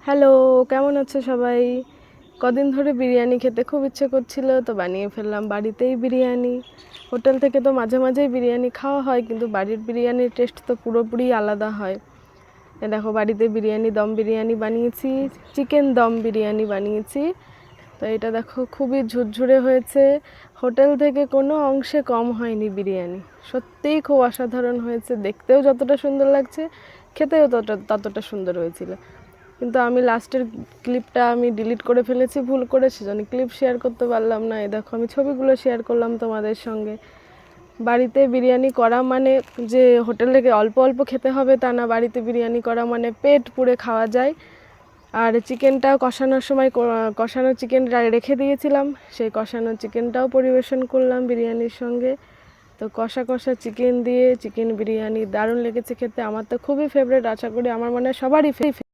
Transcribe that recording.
Hello, কেমন আছো সবাই? কদিন ধরে বিরিয়ানি খেতে খুব ইচ্ছে করছিল, তো বানিয়ে ফেললাম বাড়িতেই বিরিয়ানি। হোটেল থেকে তো মাঝে মাঝেই বিরিয়ানি খাওয়া হয়, কিন্তু বাড়ির বিরিয়ানির টেস্ট তো পুরোপুরি আলাদা হয়। দেখো, বাড়িতে বিরিয়ানি, দম বিরিয়ানি বানিয়েছি, চিকেন দম বিরিয়ানি বানিয়েছি। তো এটা দেখো, খুবই ঝুরঝুরে হয়েছে। হোটেল থেকে কোনো অংশে কম হয়নি বিরিয়ানি। সত্যিই খুব অসাধারণ হয়েছে, দেখতেও যতটা সুন্দর লাগছে, খেতেও ততটা সুন্দর হয়েছিল। কিন্তু আমি লাস্টের ক্লিপটা ডিলিট করে ফেলেছি ভুল করে, সেজন্য ক্লিপ শেয়ার করতে পারলাম না। এই দেখো, আমি ছবিগুলো শেয়ার করলাম তোমাদের সঙ্গে। বাড়িতে বিরিয়ানি করা মানে যে হোটেল থেকে অল্প অল্প খেতে হবে তা না, বাড়িতে বিরিয়ানি করা মানে পেট পুড়ে খাওয়া যায়। আর চিকেনটা কষানোর সময় কষানো চিকেন রেখে দিয়েছিলাম, সেই কষানো চিকেনটাও পরিবেশন করলাম বিরিয়ানির সঙ্গে। তো কষা কষা চিকেন দিয়ে চিকেন বিরিয়ানি দারুণ লেগেছে খেতে। আমার তো খুবই ফেভারিট, আশা করি আমার মনে হয় সবারই